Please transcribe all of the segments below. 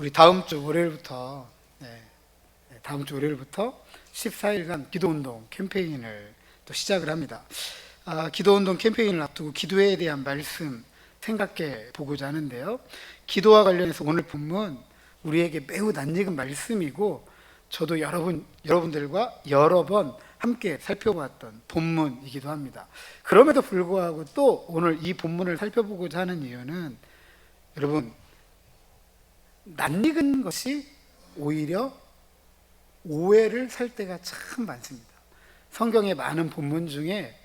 우리 다음 주 월요일부터 다음 주 월요일부터 14일간 기도운동 캠페인을 또 시작을 합니다. 기도운동 캠페인을 앞두고 기도에 대한 말씀 생각해 보고자 하는데요. 기도와 관련해서 오늘 본문 우리에게 매우 낯익은 말씀이고 저도 여러분들과 여러 번 함께 살펴보았던 본문이기도 합니다. 그럼에도 불구하고 또 오늘 이 본문을 살펴보고자 하는 이유는 여러분, 낯익은 것이 오히려 오해를 살 때가 참 많습니다. 성경의 많은 본문 중에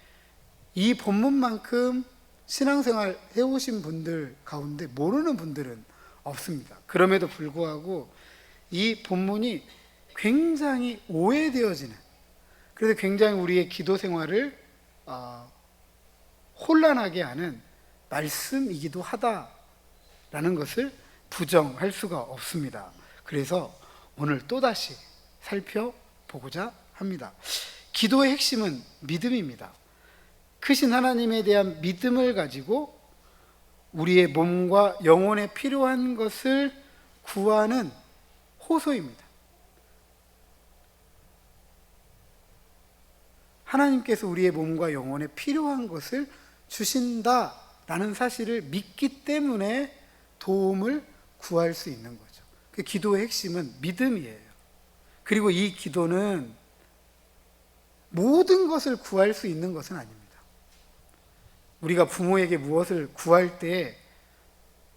이 본문만큼 신앙생활 해오신 분들 가운데 모르는 분들은 없습니다. 그럼에도 불구하고 이 본문이 굉장히 오해되어지는, 그래서 굉장히 우리의 기도 생활을 혼란하게 하는 말씀이기도 하다라는 것을 부정할 수가 없습니다. 그래서 오늘 또다시 살펴보고자 합니다. 기도의 핵심은 믿음입니다. 크신 하나님에 대한 믿음을 가지고 우리의 몸과 영혼에 필요한 것을 구하는 호소입니다. 하나님께서 우리의 몸과 영혼에 필요한 것을 주신다라는 사실을 믿기 때문에 도움을 구할 수 있는 거죠. 그 기도의 핵심은 믿음이에요. 그리고 이 기도는 모든 것을 구할 수 있는 것은 아닙니다. 우리가 부모에게 무엇을 구할 때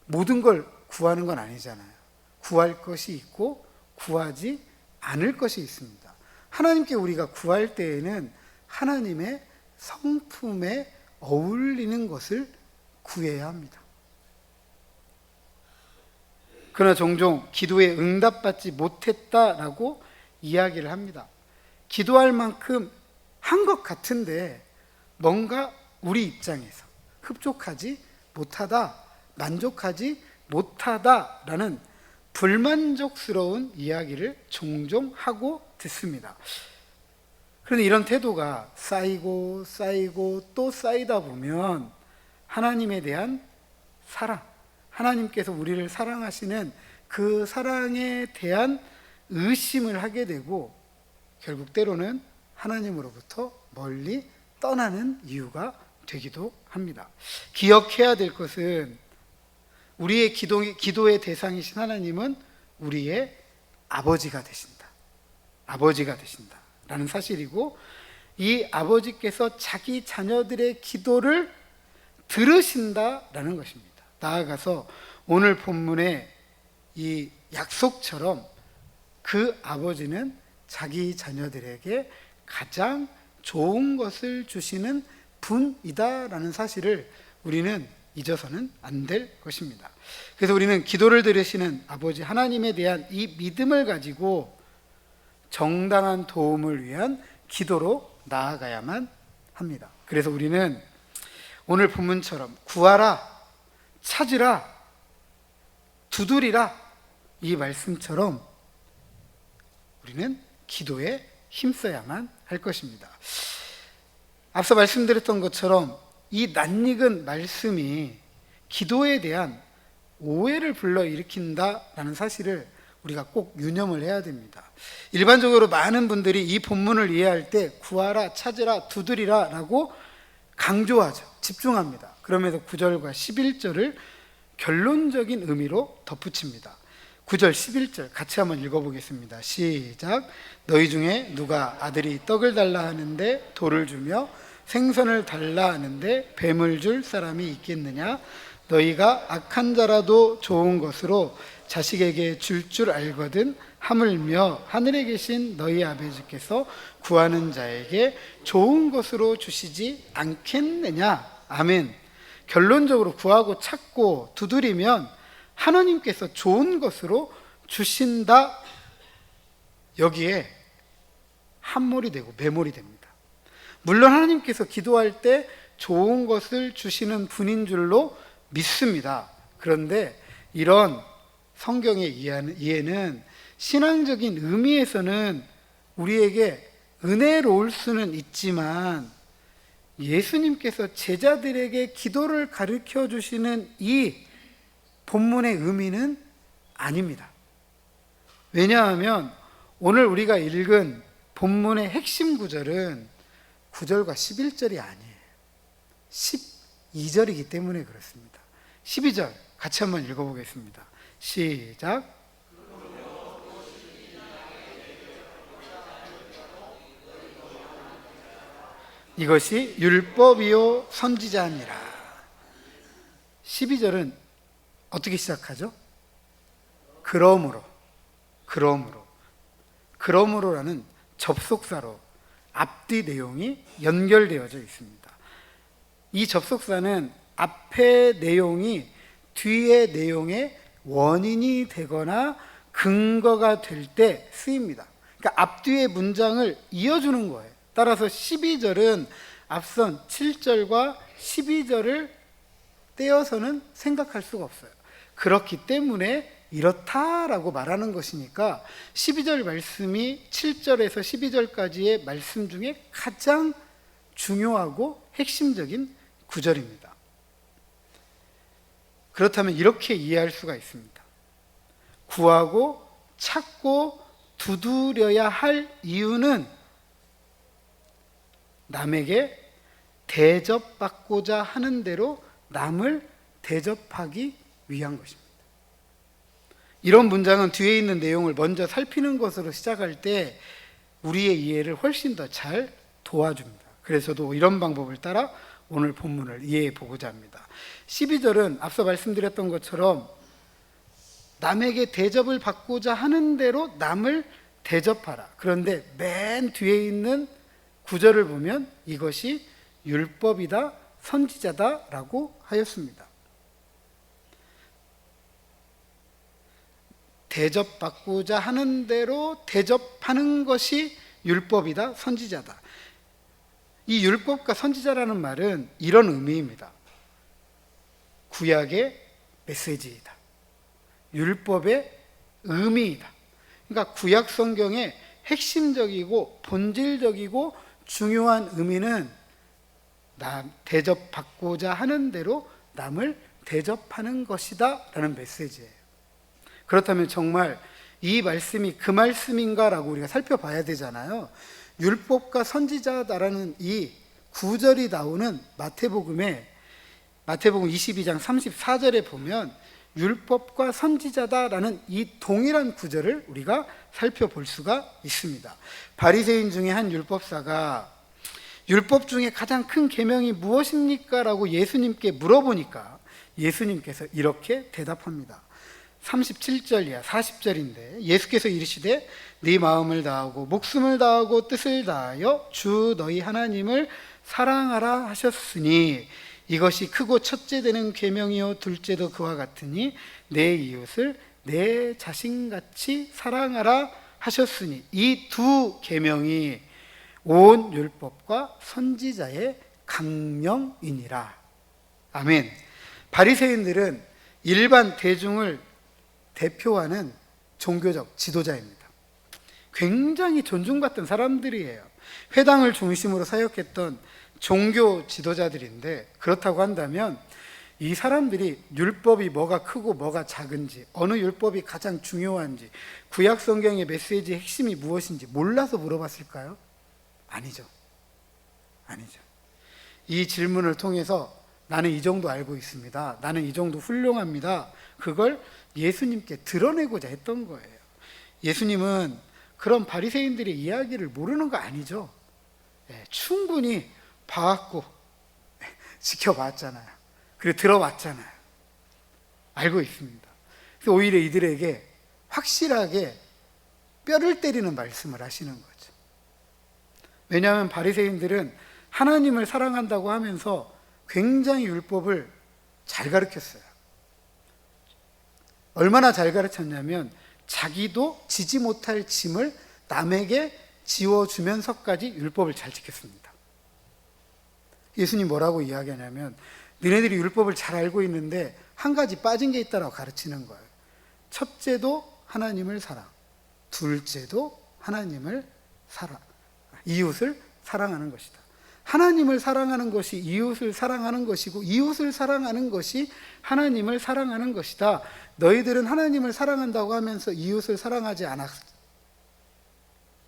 모든 걸 구하는 건 아니잖아요. 구할 것이 있고 구하지 않을 것이 있습니다. 하나님께 우리가 구할 때에는 하나님의 성품에 어울리는 것을 구해야 합니다. 그러나 종종 기도에 응답받지 못했다라고 이야기를 합니다. 기도할 만큼 한 것 같은데 뭔가 우리 입장에서 흡족하지 못하다, 만족하지 못하다라는 불만족스러운 이야기를 종종 하고 듣습니다. 그런데 이런 태도가 쌓이고 또 쌓이다 보면 하나님에 대한 사랑, 하나님께서 우리를 사랑하시는 그 사랑에 대한 의심을 하게 되고 결국 때로는 하나님으로부터 멀리 떠나는 이유가 되기도 합니다. 기억해야 될 것은 우리의 기도의 대상이신 하나님은 우리의 아버지가 되신다. 아버지가 되신다. 라는 사실이고, 이 아버지께서 자기 자녀들의 기도를 들으신다라는 것입니다. 나아가서 오늘 본문의 이 약속처럼 그 아버지는 자기 자녀들에게 가장 좋은 것을 주시는 분이다라는 사실을 우리는 잊어서는 안 될 것입니다. 그래서 우리는 기도를 들으시는 아버지 하나님에 대한 이 믿음을 가지고 정당한 도움을 위한 기도로 나아가야만 합니다. 그래서 우리는 오늘 본문처럼 구하라, 찾으라, 두드리라 이 말씀처럼 우리는 기도에 힘써야만 할 것입니다. 앞서 말씀드렸던 것처럼 이 낯익은 말씀이 기도에 대한 오해를 불러일으킨다라는 사실을 우리가 꼭 유념을 해야 됩니다. 일반적으로 많은 분들이 이 본문을 이해할 때 구하라, 찾으라, 두드리라 라고 강조하죠. 집중합니다. 그러면서 9절과 11절을 결론적인 의미로 덧붙입니다. 9절 11절 같이 한번 읽어보겠습니다. 시작. 너희 중에 누가 아들이 떡을 달라 하는데 돌을 주며 생선을 달라 하는데 뱀을 줄 사람이 있겠느냐? 너희가 악한 자라도 좋은 것으로 자식에게 줄 알거든 하물며 하늘에 계신 너희 아버지께서 구하는 자에게 좋은 것으로 주시지 않겠느냐? 아멘. 결론적으로 구하고 찾고 두드리면 하나님께서 좋은 것으로 주신다. 여기에 함몰이 되고 매몰이 됩니다. 물론 하나님께서 기도할 때 좋은 것을 주시는 분인 줄로 믿습니다. 그런데 이런 성경의 이해는 신앙적인 의미에서는 우리에게 은혜로울 수는 있지만 예수님께서 제자들에게 기도를 가르쳐 주시는 이 본문의 의미는 아닙니다. 왜냐하면 오늘 우리가 읽은 본문의 핵심 구절은 9절과 11절이 아니에요. 12절이기 때문에 그렇습니다. 12절 같이 한번 읽어보겠습니다. 시작. 이것이 율법이요 선지자니라. 12절은 어떻게 시작하죠? 그러므로라는 접속사로 앞뒤 내용이 연결되어져 있습니다. 이 접속사는 앞의 내용이 뒤의 내용의 원인이 되거나 근거가 될 때 쓰입니다. 그러니까 앞뒤의 문장을 이어주는 거예요. 따라서 12절은 앞선 7절과 12절을 떼어서는 생각할 수가 없어요. 그렇기 때문에 이렇다라고 말하는 것이니까 12절 말씀이 7절에서 12절까지의 말씀 중에 가장 중요하고 핵심적인 구절입니다. 그렇다면 이렇게 이해할 수가 있습니다. 구하고 찾고 두드려야 할 이유는 남에게 대접받고자 하는 대로 남을 대접하기 위한 것입니다. 이런 문장은 뒤에 있는 내용을 먼저 살피는 것으로 시작할 때 우리의 이해를 훨씬 더 잘 도와줍니다. 그래서 저도 이런 방법을 따라 오늘 본문을 이해해 보고자 합니다. 12절은 앞서 말씀드렸던 것처럼 남에게 대접을 받고자 하는 대로 남을 대접하라. 그런데 맨 뒤에 있는 구절을 보면 이것이 율법이다, 선지자다라고 하였습니다. 대접받고자 하는 대로 대접하는 것이 율법이다, 선지자다. 이 율법과 선지자라는 말은 이런 의미입니다. 구약의 메시지이다. 율법의 의미이다. 그러니까 구약 성경의 핵심적이고 본질적이고 중요한 의미는 대접받고자 하는 대로 남을 대접하는 것이다 라는 메시지예요. 그렇다면 정말 이 말씀이 그 말씀인가 라고 우리가 살펴봐야 되잖아요. 율법과 선지자다라는 이 구절이 나오는 마태복음 22장 34절에 보면 율법과 선지자다라는 이 동일한 구절을 우리가 살펴볼 수가 있습니다. 바리새인 중에 한 율법사가 율법 중에 가장 큰 계명이 무엇입니까? 라고 예수님께 물어보니까 예수님께서 이렇게 대답합니다. 37절이야 40절인데 예수께서 이르시되 네 마음을 다하고 목숨을 다하고 뜻을 다하여 주 너희 하나님을 사랑하라 하셨으니 이것이 크고 첫째 되는 계명이요 둘째도 그와 같으니 내 이웃을 내 자신같이 사랑하라 하셨으니 이 두 계명이 온 율법과 선지자의 강령이니라. 아멘. 바리새인들은 일반 대중을 대표하는 종교적 지도자입니다. 굉장히 존중받던 사람들이에요. 회당을 중심으로 사역했던 종교 지도자들인데 그렇다고 한다면 이 사람들이 율법이 뭐가 크고 뭐가 작은지, 어느 율법이 가장 중요한지, 구약 성경의 메시지의 핵심이 무엇인지 몰라서 물어봤을까요? 아니죠. 이 질문을 통해서 나는 이 정도 알고 있습니다. 나는 이 정도 훌륭합니다. 그걸 예수님께 드러내고자 했던 거예요. 예수님은 그런 바리새인들의 이야기를 모르는 거 아니죠. 충분히 봐왔고 지켜봤잖아요. 그리고 들어봤잖아요. 알고 있습니다. 그래서 오히려 이들에게 확실하게 뼈를 때리는 말씀을 하시는 거죠. 왜냐하면 바리새인들은 하나님을 사랑한다고 하면서 굉장히 율법을 잘 가르쳤어요. 얼마나 잘 가르쳤냐면 자기도 지지 못할 짐을 남에게 지워주면서까지 율법을 잘 지켰습니다. 예수님 뭐라고 이야기하냐면 너네들이 율법을 잘 알고 있는데 한 가지 빠진 게 있다라고 가르치는 거예요. 첫째도 하나님을 사랑, 둘째도 하나님을 사랑, 이웃을 사랑하는 것이다. 하나님을 사랑하는 것이 이웃을 사랑하는 것이고 이웃을 사랑하는 것이 하나님을 사랑하는 것이다. 너희들은 하나님을 사랑한다고 하면서 이웃을 사랑하지 않았어.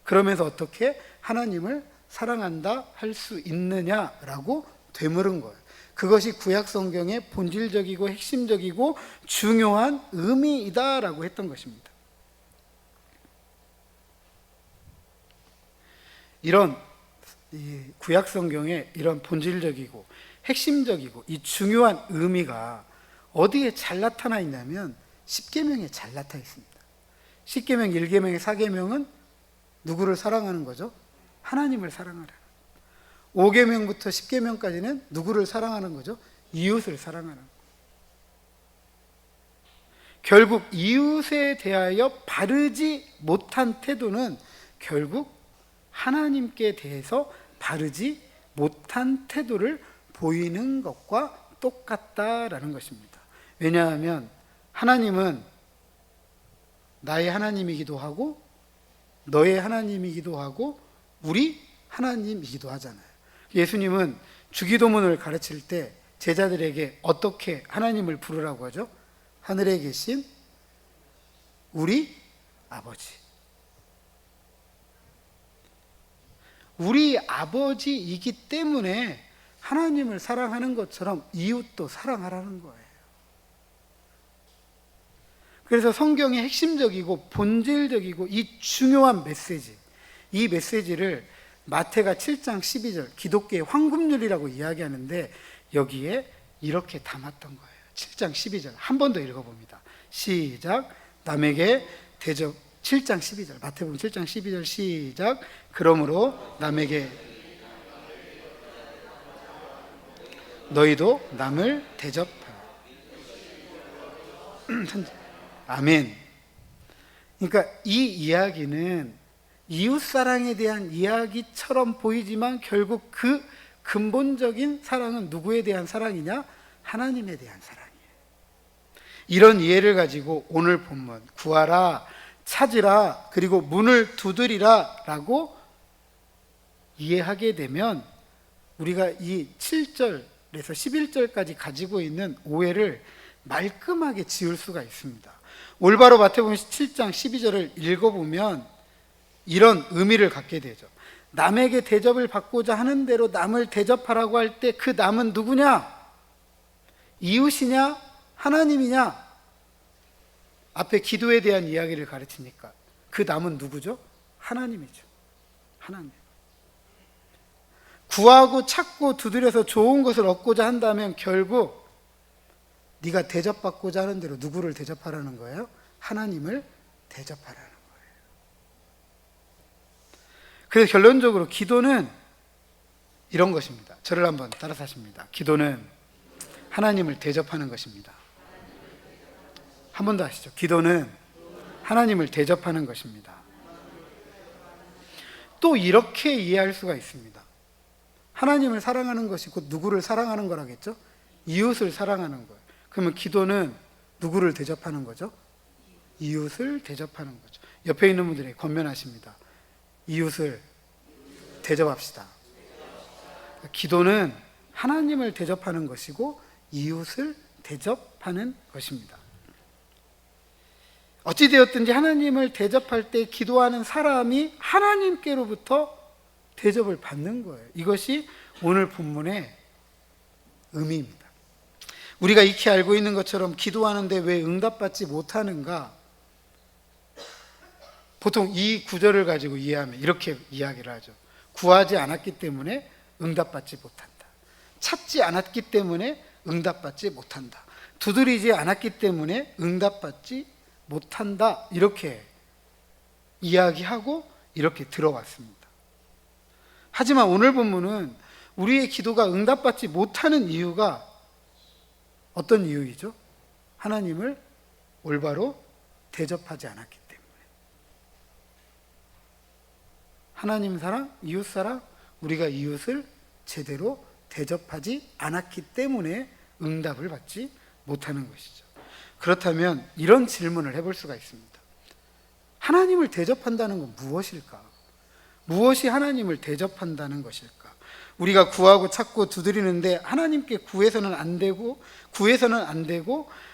그러면서 어떻게 하나님을 사랑한다 할 수 있느냐라고 되물은 거예요. 그것이 구약 성경의 본질적이고 핵심적이고 중요한 의미이다라고 했던 것입니다. 이런 이 구약 성경의 이런 본질적이고 핵심적이고 이 중요한 의미가 어디에 잘 나타나 있냐면 십계명에 잘 나타나 있습니다. 십계명 1계명의 4계명은 누구를 사랑하는 거죠? 하나님을 사랑하라. 5계명부터 10계명까지는 누구를 사랑하는 거죠? 이웃을 사랑하는 거예요. 결국 이웃에 대하여 바르지 못한 태도는 결국 하나님께 대해서 바르지 못한 태도를 보이는 것과 똑같다라는 것입니다. 왜냐하면 하나님은 나의 하나님이기도 하고 너의 하나님이기도 하고 우리 하나님이기도 하잖아요. 예수님은 주기도문을 가르칠 때 제자들에게 어떻게 하나님을 부르라고 하죠? 하늘에 계신 우리 아버지. 우리 아버지이기 때문에 하나님을 사랑하는 것처럼 이웃도 사랑하라는 거예요. 그래서 성경의 핵심적이고 본질적이고 이 중요한 메시지, 이 메시지를 마태가 7장 12절 기독교의 황금률이라고 이야기하는데 여기에 이렇게 담았던 거예요. 7장 12절 한 번 더 읽어봅니다. 시작. 남에게 대접. 7장 12절 마태복음 7장 12절 시작. 그러므로 남에게 너희도 남을 대접하라. 아멘. 그러니까 이 이야기는 이웃사랑에 대한 이야기처럼 보이지만 결국 그 근본적인 사랑은 누구에 대한 사랑이냐? 하나님에 대한 사랑이에요. 이런 이해를 가지고 오늘 본문 구하라, 찾으라, 그리고 문을 두드리라 라고 이해하게 되면 우리가 이 7절에서 11절까지 가지고 있는 오해를 말끔하게 지울 수가 있습니다. 올바로 마태복음 7장 12절을 읽어보면 이런 의미를 갖게 되죠. 남에게 대접을 받고자 하는 대로 남을 대접하라고 할 때 그 남은 누구냐? 이웃이냐? 하나님이냐? 앞에 기도에 대한 이야기를 가르치니까 그 남은 누구죠? 하나님이죠. 하나님. 구하고 찾고 두드려서 좋은 것을 얻고자 한다면 결국 네가 대접받고자 하는 대로 누구를 대접하라는 거예요? 하나님을 대접하라는 거예요. 그래서 결론적으로 기도는 이런 것입니다. 저를 한번 따라서 하십니다. 기도는 하나님을 대접하는 것입니다. 한 번 더 하시죠. 기도는 하나님을 대접하는 것입니다. 또 이렇게 이해할 수가 있습니다. 하나님을 사랑하는 것이 곧 누구를 사랑하는 거라겠죠? 이웃을 사랑하는 거예요. 그러면 기도는 누구를 대접하는 거죠? 이웃을 대접하는 거죠. 옆에 있는 분들에게 권면하십니다. 이웃을 대접합시다. 기도는 하나님을 대접하는 것이고 이웃을 대접하는 것입니다. 어찌되었든지 하나님을 대접할 때 기도하는 사람이 하나님께로부터 대접을 받는 거예요. 이것이 오늘 본문의 의미입니다. 우리가 익히 알고 있는 것처럼 기도하는데 왜 응답받지 못하는가? 보통 이 구절을 가지고 이해하면 이렇게 이야기를 하죠. 구하지 않았기 때문에 응답받지 못한다. 찾지 않았기 때문에 응답받지 못한다. 두드리지 않았기 때문에 응답받지 못한다. 이렇게 이야기하고 이렇게 들어왔습니다. 하지만 오늘 본문은 우리의 기도가 응답받지 못하는 이유가 어떤 이유이죠? 하나님을 올바로 대접하지 않았기 때문에. 하나님 사랑, 이웃 사랑, 우리가 이웃을 제대로 대접하지 않았기 때문에 응답을 받지 못하는 것이죠. 그렇다면 이런 질문을 해볼 수가 있습니다. 하나님을 대접한다는 건 무엇일까? 무엇이 하나님을 대접한다는 것일까? 우리가 구하고 찾고 두드리는데 하나님께 구해서는 안 되고,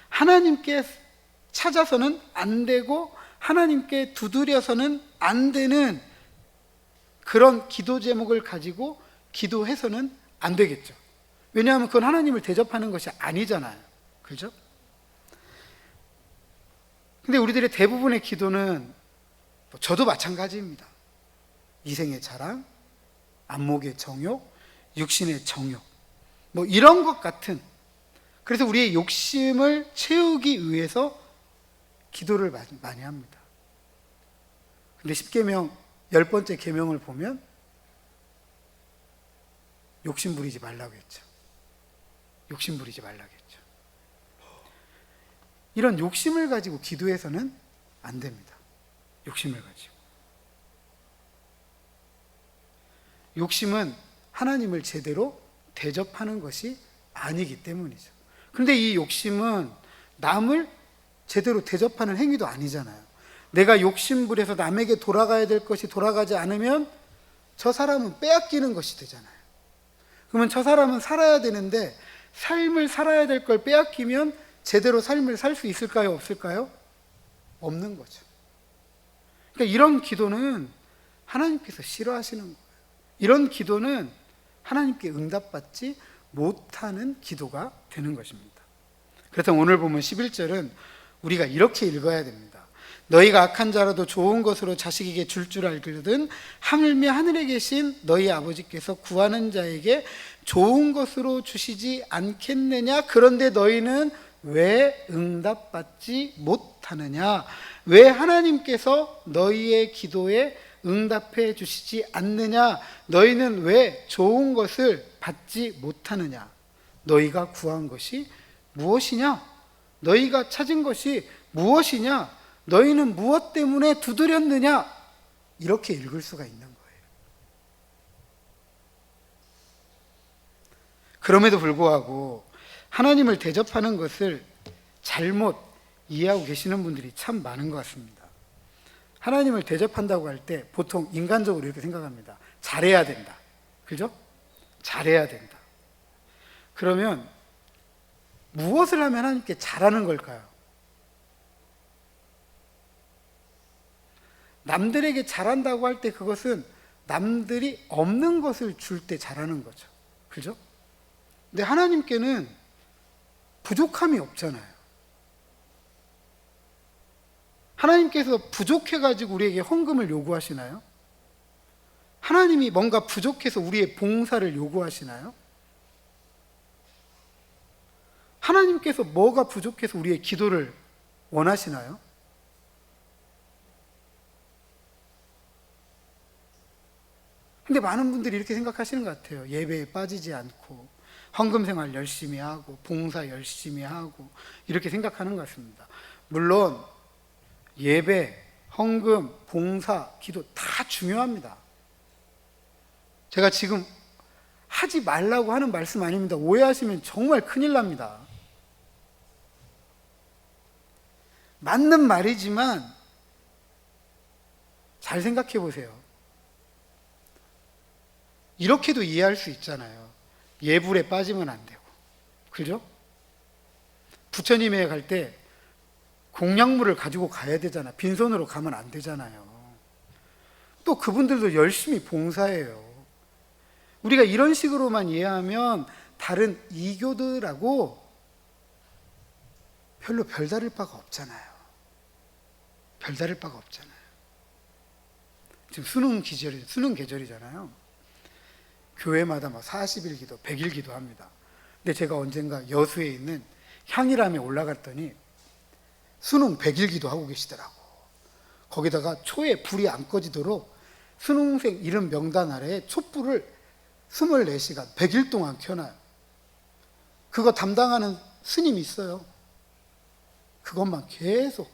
하나님께 찾아서는 안 되고, 하나님께 두드려서는 안 되는 그런 기도 제목을 가지고 기도해서는 안 되겠죠. 왜냐하면 그건 하나님을 대접하는 것이 아니잖아요. 그렇죠? 근데 우리들의 대부분의 기도는, 저도 마찬가지입니다. 이생의 자랑, 안목의 정욕, 육신의 정욕, 이런 것 같은, 그래서 우리의 욕심을 채우기 위해서 기도를 많이 합니다. 근데 10계명 10번째 계명을 보면 욕심 부리지 말라고 했죠. 욕심 부리지 말라고 했죠. 이런 욕심을 가지고 기도해서는 안 됩니다. 욕심을 가지고. 욕심은 하나님을 제대로 대접하는 것이 아니기 때문이죠. 그런데 이 욕심은 남을 제대로 대접하는 행위도 아니잖아요. 내가 욕심부려서 남에게 돌아가야 될 것이 돌아가지 않으면 저 사람은 빼앗기는 것이 되잖아요. 그러면 저 사람은 살아야 되는데 삶을 살아야 될 걸 빼앗기면 제대로 삶을 살 수 있을까요? 없을까요? 없는 거죠. 그러니까 이런 기도는 하나님께서 싫어하시는 거예요. 이런 기도는 하나님께 응답받지 못하는 기도가 되는 것입니다. 그렇다면 오늘 보면 11절은 우리가 이렇게 읽어야 됩니다. 너희가 악한 자라도 좋은 것으로 자식에게 줄 알거든 하물며 하늘에 계신 너희 아버지께서 구하는 자에게 좋은 것으로 주시지 않겠느냐. 그런데 너희는 왜 응답받지 못하느냐? 왜 하나님께서 너희의 기도에 응답해 주시지 않느냐? 너희는 왜 좋은 것을 받지 못하느냐? 너희가 구한 것이 무엇이냐? 너희가 찾은 것이 무엇이냐? 너희는 무엇 때문에 두드렸느냐? 이렇게 읽을 수가 있는 거예요. 그럼에도 불구하고 하나님을 대접하는 것을 잘못 이해하고 계시는 분들이 참 많은 것 같습니다. 하나님을 대접한다고 할 때 보통 인간적으로 이렇게 생각합니다. 잘해야 된다. 그죠? 잘해야 된다. 그러면 무엇을 하면 하나님께 잘하는 걸까요? 남들에게 잘한다고 할 때 그것은 남들이 없는 것을 줄 때 잘하는 거죠. 그죠? 근데 하나님께는 부족함이 없잖아요. 하나님께서 부족해가지고 우리에게 헌금을 요구하시나요? 하나님이 뭔가 부족해서 우리의 봉사를 요구하시나요? 하나님께서 뭐가 부족해서 우리의 기도를 원하시나요? 근데 많은 분들이 이렇게 생각하시는 것 같아요. 예배에 빠지지 않고 헌금 생활 열심히 하고 봉사 열심히 하고 이렇게 생각하는 것 같습니다. 물론 예배, 헌금, 봉사, 기도 다 중요합니다. 제가 지금 하지 말라고 하는 말씀 아닙니다. 오해하시면 정말 큰일 납니다. 맞는 말이지만 잘 생각해 보세요. 이렇게도 이해할 수 있잖아요. 예불에 빠지면 안 되고. 그죠? 부처님에 갈 때 공약물을 가지고 가야 되잖아. 빈손으로 가면 안 되잖아요. 또 그분들도 열심히 봉사해요. 우리가 이런 식으로만 이해하면 다른 이교들하고 별로 별다를 바가 없잖아요. 별다를 바가 없잖아요. 지금 수능 계절이잖아요. 교회마다 40일 기도, 100일 기도 합니다. 근데 제가 언젠가 여수에 있는 향일암에 올라갔더니 수능 100일 기도 하고 계시더라고. 거기다가 초에 불이 안 꺼지도록 수능생 이름 명단 아래에 촛불을 24시간 100일 동안 켜놔요. 그거 담당하는 스님이 있어요. 그것만 계속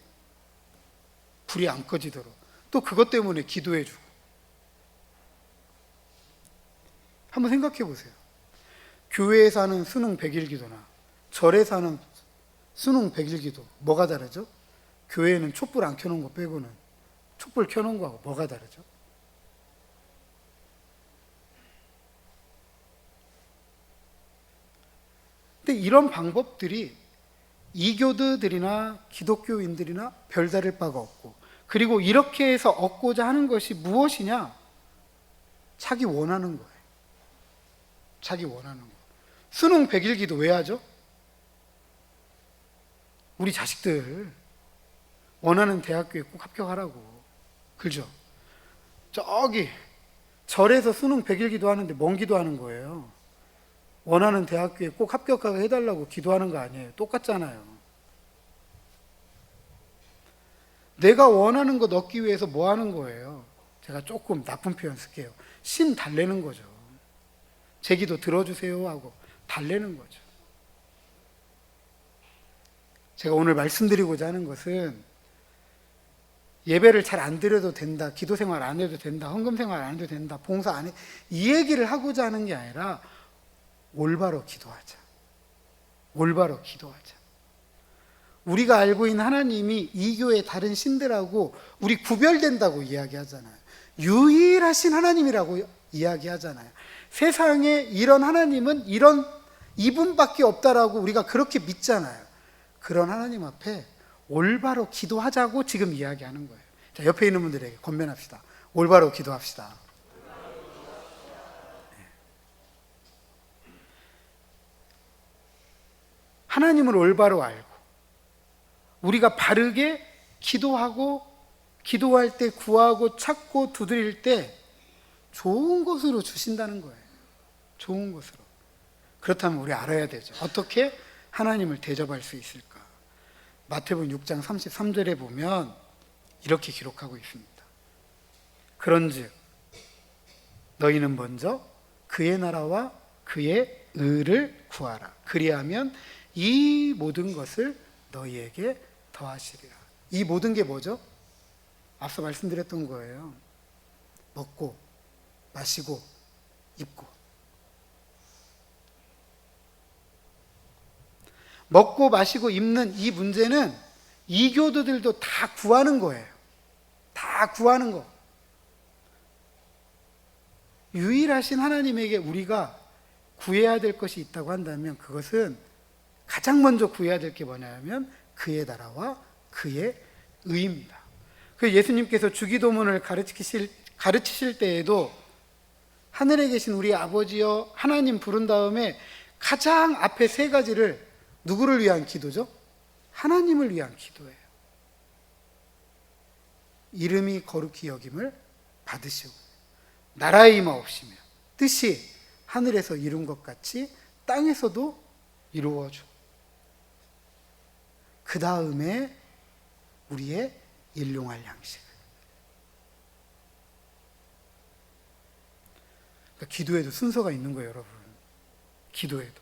불이 안 꺼지도록 또 그것 때문에 기도해 주고. 한번 생각해 보세요. 교회에서 하는 수능 100일 기도나 절에서 하는 수능 100일 기도 뭐가 다르죠? 교회에는 촛불 안 켜놓은 거 빼고는 촛불 켜놓은 거하고 뭐가 다르죠? 근데 이런 방법들이 이교도들이나 기독교인들이나 별다를 바가 없고, 그리고 이렇게 해서 얻고자 하는 것이 무엇이냐? 자기 원하는 거예요. 자기 원하는 거. 수능 100일 기도 왜 하죠? 우리 자식들 원하는 대학교에 꼭 합격하라고. 그죠? 저기 절에서 수능 100일 기도하는데 뭔 기도하는 거예요? 원하는 대학교에 꼭 합격하게 해달라고 기도하는 거 아니에요. 똑같잖아요. 내가 원하는 거 얻기 위해서 뭐 하는 거예요? 제가 조금 나쁜 표현 쓸게요. 신 달래는 거죠. 제 기도 들어주세요 하고 달래는 거죠. 제가 오늘 말씀드리고자 하는 것은 예배를 잘 안 드려도 된다, 기도 생활 안 해도 된다, 헌금 생활 안 해도 된다, 봉사 안 해, 이 얘기를 하고자 하는 게 아니라 올바로 기도하자. 올바로 기도하자. 우리가 알고 있는 하나님이 이 교회의 다른 신들하고 우리 구별된다고 이야기하잖아요. 유일하신 하나님이라고 이야기하잖아요. 세상에 이런 하나님은 이분밖에 없다라고 우리가 그렇게 믿잖아요. 그런 하나님 앞에 올바로 기도하자고 지금 이야기하는 거예요. 자, 옆에 있는 분들에게 권면합시다. 올바로 기도합시다. 하나님을 올바로 알고 우리가 바르게 기도하고, 기도할 때 구하고 찾고 두드릴 때 좋은 것으로 주신다는 거예요. 좋은 것으로. 그렇다면 우리 알아야 되죠. 어떻게 하나님을 대접할 수 있을까? 마태복음 6장 33절에 보면 이렇게 기록하고 있습니다. 그런즉 너희는 먼저 그의 나라와 그의 의를 구하라. 그리하면 이 모든 것을 너희에게 더하시리라. 이 모든 게 뭐죠? 앞서 말씀드렸던 거예요. 먹고 마시고 입고. 먹고 마시고 입는 이 문제는 이교도들도 다 구하는 거예요. 다 구하는 거. 유일하신 하나님에게 우리가 구해야 될 것이 있다고 한다면 그것은 가장 먼저 구해야 될 게 뭐냐면 그의 나라와 그의 의입니다. 그 예수님께서 주기도문을 가르치실 때에도 하늘에 계신 우리 아버지여 하나님 부른 다음에 가장 앞에 세 가지를 누구를 위한 기도죠? 하나님을 위한 기도예요. 이름이 거룩히 여김을 받으시고 나라의 임하옵시며 뜻이 하늘에서 이룬 것 같이 땅에서도 이루어주고 그 다음에 우리의 일용할 양식. 그러니까 기도에도 순서가 있는 거예요, 여러분. 기도에도.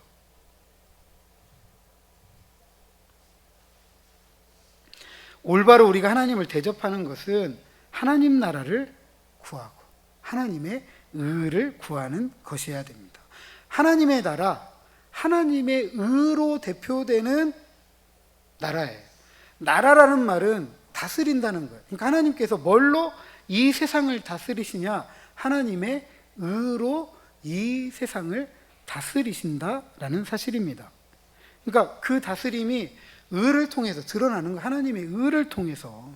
올바로 우리가 하나님을 대접하는 것은 하나님 나라를 구하고 하나님의 의를 구하는 것이어야 됩니다. 하나님의 나라, 하나님의 의로 대표되는 나라예요. 나라라는 말은 다스린다는 거예요. 그러니까 하나님께서 뭘로 이 세상을 다스리시냐? 하나님의 의로 이 세상을 다스리신다라는 사실입니다. 그러니까 그 다스림이 의를 통해서 드러나는 거예요. 하나님의 의를 통해서.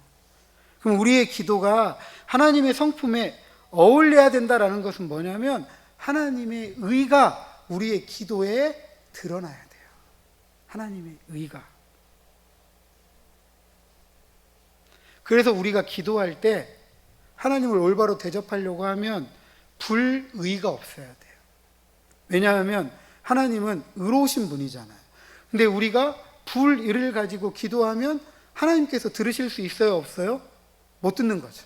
그럼 우리의 기도가 하나님의 성품에 어울려야 된다라는 것은 뭐냐면 하나님의 의가 우리의 기도에 드러나야 돼요. 하나님의 의가. 그래서 우리가 기도할 때 하나님을 올바로 대접하려고 하면 불의가 없어야 돼요. 왜냐하면 하나님은 의로우신 분이잖아요. 근데 우리가 불의를 가지고 기도하면 하나님께서 들으실 수 있어요, 없어요? 못 듣는 거죠.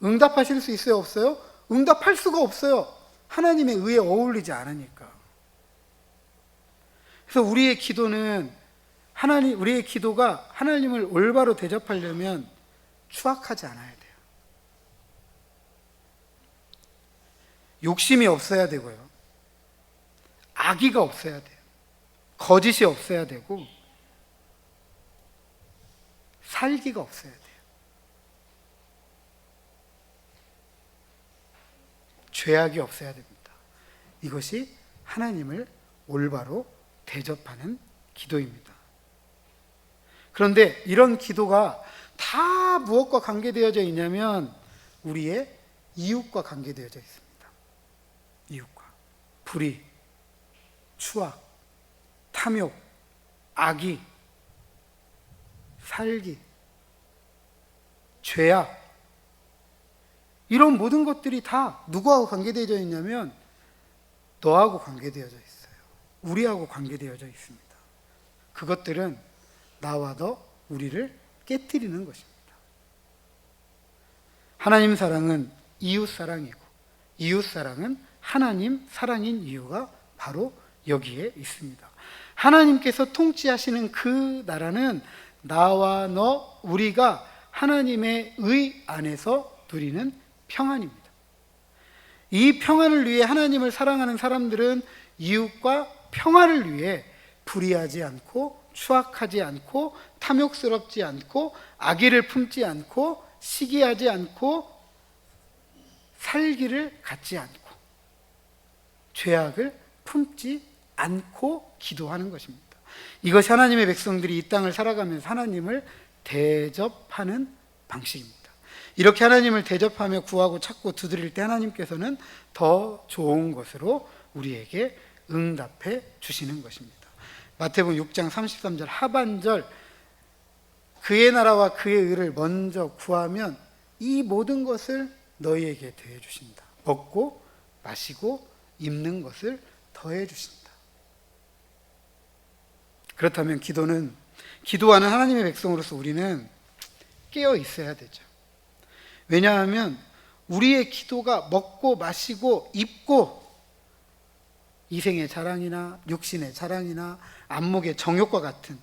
응답하실 수 있어요, 없어요? 응답할 수가 없어요. 하나님의 의에 어울리지 않으니까. 그래서 우리의 기도가 하나님을 올바로 대접하려면 추악하지 않아야 돼요. 욕심이 없어야 되고요. 악의가 없어야 돼요. 거짓이 없어야 되고 살기가 없어야 돼요. 죄악이 없어야 됩니다. 이것이 하나님을 올바로 대접하는 기도입니다. 그런데 이런 기도가 다 무엇과 관계되어져 있냐면 우리의 이웃과 관계되어져 있습니다. 이웃과. 불의, 추악, 탐욕, 악의, 살기, 죄악, 이런 모든 것들이 다 누구하고 관계되어져 있냐면 너하고 관계되어져 있어요. 우리하고 관계되어져 있습니다. 그것들은 나와 너, 우리를 깨뜨리는 것입니다. 하나님 사랑은 이웃 사랑이고 이웃 사랑은 하나님 사랑인 이유가 바로 여기에 있습니다. 하나님께서 통치하시는 그 나라는 나와 너, 우리가 하나님의 의 안에서 누리는 평안입니다. 이 평안을 위해 하나님을 사랑하는 사람들은 이웃과 평안을 위해 불의하지 않고 추악하지 않고 탐욕스럽지 않고 악의를 품지 않고 시기하지 않고 살기를 갖지 않고 죄악을 품지 않고 기도하는 것입니다. 이것이 하나님의 백성들이 이 땅을 살아가면서 하나님을 대접하는 방식입니다. 이렇게 하나님을 대접하며 구하고 찾고 두드릴 때 하나님께서는 더 좋은 것으로 우리에게 응답해 주시는 것입니다. 마태복음 6장 33절 하반절, 그의 나라와 그의 의를 먼저 구하면 이 모든 것을 너희에게 더해 주신다. 먹고 마시고 입는 것을 더해 주신다. 그렇다면 기도하는 하나님의 백성으로서 우리는 깨어 있어야 되죠. 왜냐하면 우리의 기도가 먹고 마시고 입고 이생의 자랑이나 육신의 자랑이나 안목의 정욕과 같은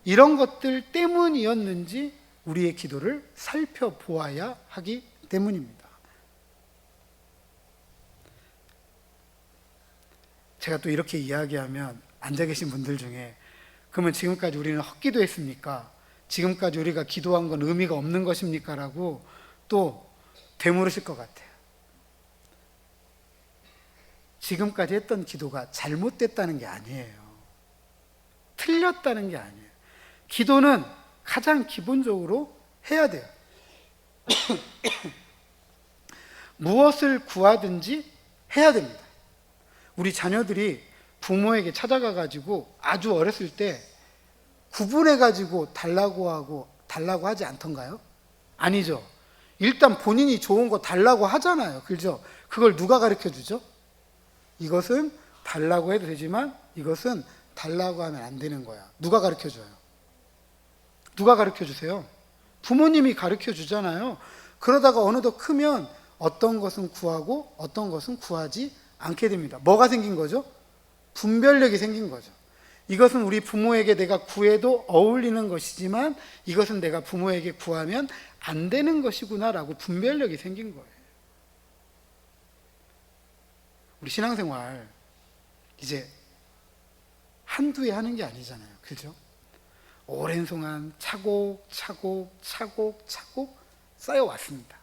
이런 것들 때문이었는지 우리의 기도를 살펴보아야 하기 때문입니다. 제가 또 이렇게 이야기하면 앉아 계신 분들 중에 그러면 지금까지 우리는 헛기도했습니까? 지금까지 우리가 기도한 건 의미가 없는 것입니까? 라고 또 되물으실 것 같아요. 지금까지 했던 기도가 잘못됐다는 게 아니에요. 틀렸다는 게 아니에요. 기도는 가장 기본적으로 해야 돼요. 무엇을 구하든지 해야 됩니다. 우리 자녀들이 부모에게 찾아가가지고 아주 어렸을 때 구분해가지고 달라고 하지 않던가요? 아니죠. 일단 본인이 좋은 거 달라고 하잖아요. 그죠? 그걸 누가 가르쳐 주죠? 이것은 달라고 해도 되지만 이것은 달라고 하면 안 되는 거야. 누가 가르쳐 줘요? 누가 가르쳐 주세요? 부모님이 가르쳐 주잖아요. 그러다가 어느덧 크면 어떤 것은 구하고 어떤 것은 구하지 않게 됩니다. 뭐가 생긴 거죠? 분별력이 생긴 거죠. 이것은 우리 부모에게 내가 구해도 어울리는 것이지만 이것은 내가 부모에게 구하면 안 되는 것이구나라고 분별력이 생긴 거예요. 우리 신앙생활 이제 한두 해 하는 게 아니잖아요. 그죠? 오랜 동안 차곡차곡 쌓여왔습니다.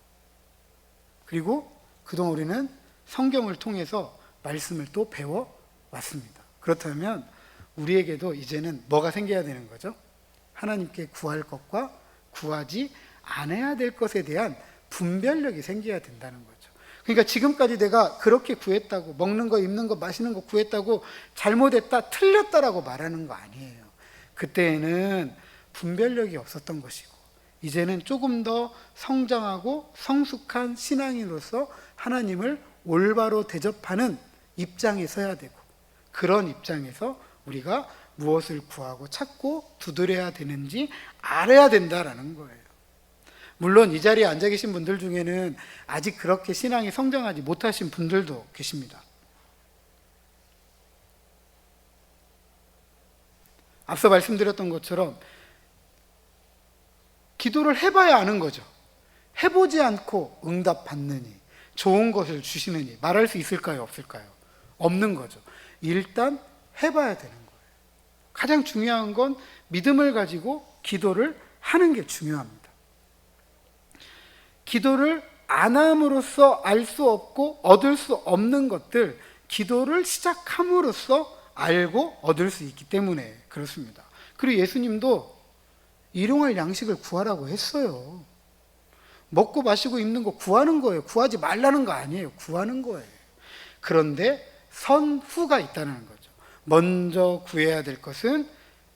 그리고 그동안 우리는 성경을 통해서 말씀을 또 배워왔습니다. 그렇다면 우리에게도 이제는 뭐가 생겨야 되는 거죠? 하나님께 구할 것과 구하지 않아야 될 것에 대한 분별력이 생겨야 된다는 거죠. 그러니까 지금까지 내가 그렇게 구했다고, 먹는 거, 입는 거, 마시는 거 구했다고 잘못했다, 틀렸다라고 말하는 거 아니에요. 그때에는 분별력이 없었던 것이고 이제는 조금 더 성장하고 성숙한 신앙인으로서 하나님을 올바로 대접하는 입장에 서야 되고 그런 입장에서 우리가 무엇을 구하고 찾고 두드려야 되는지 알아야 된다라는 거예요. 물론 이 자리에 앉아 계신 분들 중에는 아직 그렇게 신앙이 성장하지 못하신 분들도 계십니다. 앞서 말씀드렸던 것처럼 기도를 해봐야 아는 거죠. 해보지 않고 응답받느니 좋은 것을 주시느니 말할 수 있을까요? 없을까요? 없는 거죠. 일단 해봐야 되는 거예요. 가장 중요한 건 믿음을 가지고 기도를 하는 게 중요합니다. 기도를 안 함으로써 알 수 없고 얻을 수 없는 것들, 기도를 시작함으로써 알고 얻을 수 있기 때문에 그렇습니다. 그리고 예수님도 일용할 양식을 구하라고 했어요. 먹고 마시고 입는 거 구하는 거예요. 구하지 말라는 거 아니에요. 구하는 거예요. 그런데 선후가 있다는 거죠. 먼저 구해야 될 것은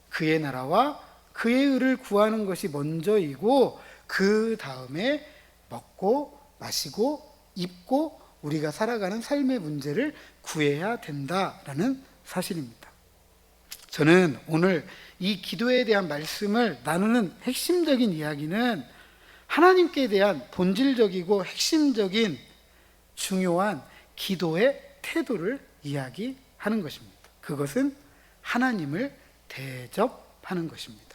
그의 나라와 그의 의를 구하는 것이 먼저이고, 그 다음에 먹고 마시고 입고 우리가 살아가는 삶의 문제를 구해야 된다라는 사실입니다. 저는 오늘 이 기도에 대한 말씀을 나누는 핵심적인 이야기는 하나님께 대한 본질적이고 핵심적인 중요한 기도의 태도를 이야기하는 것입니다. 그것은 하나님을 대접하는 것입니다.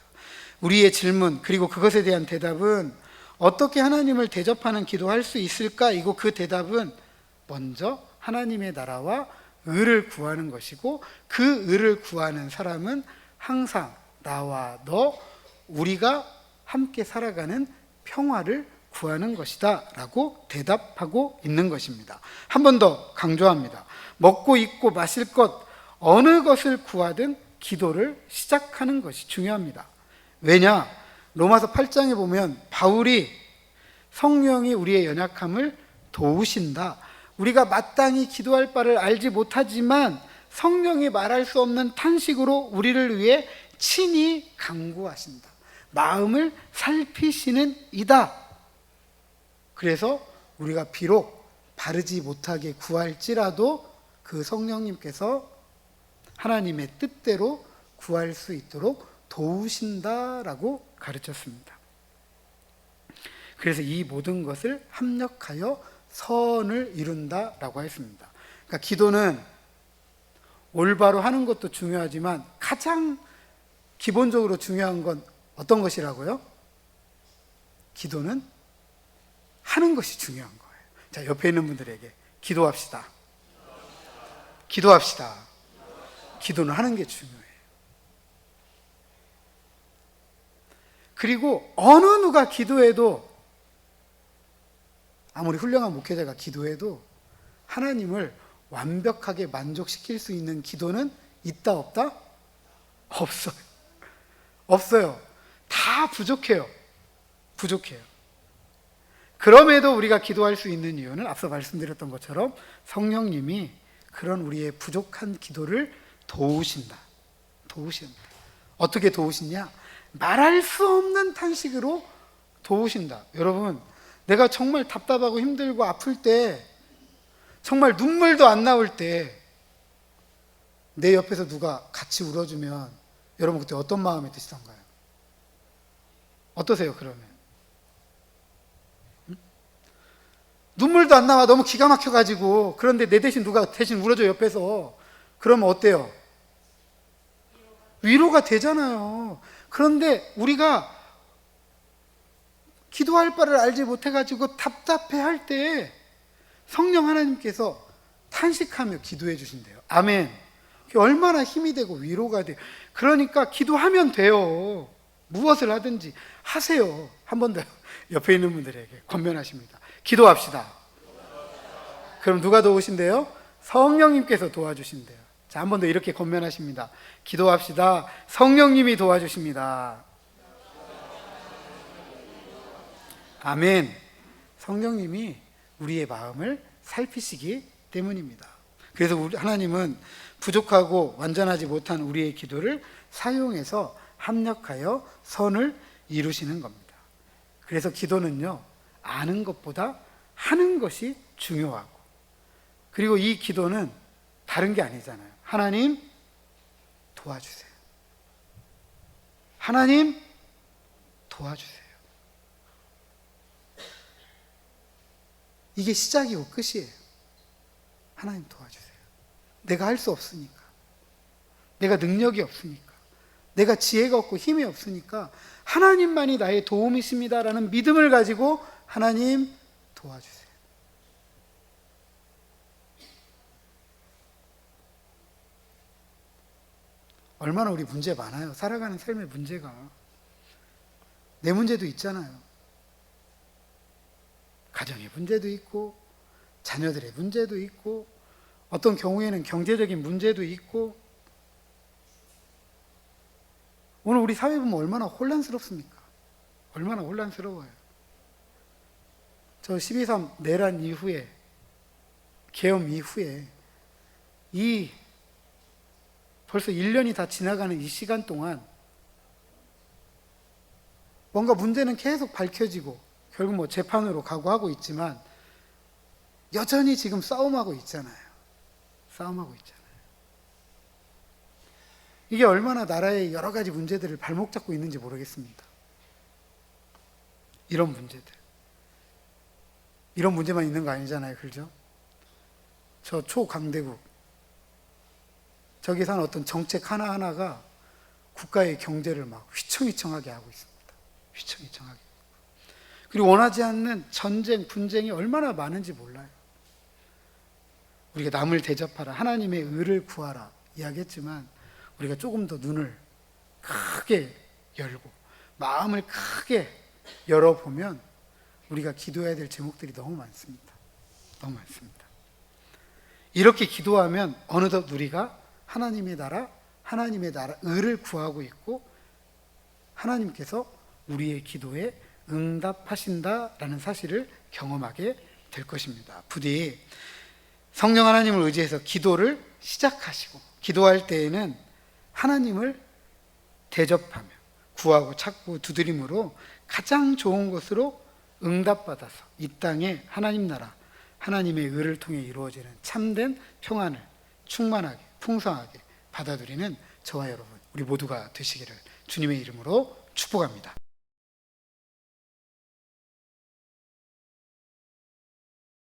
우리의 질문, 그리고 그것에 대한 대답은 어떻게 하나님을 대접하는 기도할 수 있을까? 이고 그 대답은 먼저 하나님의 나라와 의를 구하는 것이고, 그 의를 구하는 사람은 항상 나와 너, 우리가 함께 살아가는 평화를 구하는 것이다 라고 대답하고 있는 것입니다. 한 번 더 강조합니다. 먹고 입고 마실 것 어느 것을 구하든 기도를 시작하는 것이 중요합니다. 왜냐? 로마서 8장에 보면 바울이 성령이 우리의 연약함을 도우신다, 우리가 마땅히 기도할 바를 알지 못하지만 성령이 말할 수 없는 탄식으로 우리를 위해 친히 간구하신다, 마음을 살피시는 이다. 그래서 우리가 비록 바르지 못하게 구할지라도 그 성령님께서 하나님의 뜻대로 구할 수 있도록 도우신다라고 가르쳤습니다. 그래서 이 모든 것을 합력하여 선을 이룬다라고 했습니다. 그러니까 기도는 올바로 하는 것도 중요하지만 가장 기본적으로 중요한 건 어떤 것이라고요? 기도는 하는 것이 중요한 거예요. 자, 옆에 있는 분들에게 기도합시다. 기도합시다. 기도는 하는 게 중요해요. 그리고 어느 누가 기도해도, 아무리 훌륭한 목회자가 기도해도 하나님을 완벽하게 만족시킬 수 있는 기도는 있다 없다? 없어요. 없어요. 다 부족해요. 부족해요. 그럼에도 우리가 기도할 수 있는 이유는 앞서 말씀드렸던 것처럼 성령님이 그런 우리의 부족한 기도를 도우신다. 도우신다. 어떻게 도우시냐? 말할 수 없는 탄식으로 도우신다. 여러분, 내가 정말 답답하고 힘들고 아플 때, 정말 눈물도 안 나올 때 내 옆에서 누가 같이 울어주면 여러분 그때 어떤 마음이 드시던가요? 어떠세요 그러면? 눈물도 안 나와, 너무 기가 막혀가지고. 그런데 내 대신 누가 대신 울어줘 옆에서. 그러면 어때요? 위로가 되잖아요. 그런데 우리가 기도할 바를 알지 못해가지고 답답해할 때 성령 하나님께서 탄식하며 기도해 주신대요. 아멘. 얼마나 힘이 되고 위로가 돼요. 그러니까 기도하면 돼요. 무엇을 하든지 하세요. 한 번 더 옆에 있는 분들에게 권면하십니다. 기도합시다. 그럼 누가 도우신대요? 성령님께서 도와주신대요. 자, 한 번 더 이렇게 권면하십니다. 기도합시다. 성령님이 도와주십니다. 아멘. 성령님이 우리의 마음을 살피시기 때문입니다. 그래서 하나님은 부족하고 완전하지 못한 우리의 기도를 사용해서 합력하여 선을 이루시는 겁니다. 그래서 기도는요, 아는 것보다 하는 것이 중요하고, 그리고 이 기도는 다른 게 아니잖아요. 하나님 도와주세요. 하나님 도와주세요. 이게 시작이고 끝이에요. 하나님 도와주세요. 내가 할 수 없으니까, 내가 능력이 없으니까, 내가 지혜가 없고 힘이 없으니까 하나님만이 나의 도움이십니다라는 믿음을 가지고 하나님 도와주세요. 얼마나 우리 문제 많아요. 살아가는 삶의 문제가. 내 문제도 있잖아요. 가정의 문제도 있고, 자녀들의 문제도 있고, 어떤 경우에는 경제적인 문제도 있고, 오늘 우리 사회 보면 얼마나 혼란스럽습니까? 얼마나 혼란스러워요. 저 12.3 내란 이후에, 계엄 이후에 이 벌써 1년이 다 지나가는 이 시간 동안 뭔가 문제는 계속 밝혀지고 결국 뭐 재판으로 가고 하고 있지만 여전히 지금 싸움하고 있잖아요. 싸움하고 있잖아요. 이게 얼마나 나라의 여러 가지 문제들을 발목 잡고 있는지 모르겠습니다. 이런 문제들. 이런 문제만 있는 거 아니잖아요. 그죠? 저 초강대국. 저기 사는 어떤 정책 하나하나가 국가의 경제를 막 휘청휘청하게 하고 있습니다. 휘청휘청하게. 그리고 원하지 않는 전쟁, 분쟁이 얼마나 많은지 몰라요. 우리가 남을 대접하라, 하나님의 의를 구하라 이야기했지만 우리가 조금 더 눈을 크게 열고 마음을 크게 열어보면 우리가 기도해야 될 제목들이 너무 많습니다. 너무 많습니다. 이렇게 기도하면 어느덧 우리가 하나님의 나라 의를 구하고 있고 하나님께서 우리의 기도에 응답하신다라는 사실을 경험하게 될 것입니다. 부디 성령 하나님을 의지해서 기도를 시작하시고 기도할 때에는 하나님을 대접하며 구하고 찾고 두드림으로 가장 좋은 것으로 응답받아서 이 땅에 하나님 나라, 하나님의 의를 통해 이루어지는 참된 평안을 충만하게, 풍성하게 받아들이는 저와 여러분, 우리 모두가 되시기를 주님의 이름으로 축복합니다.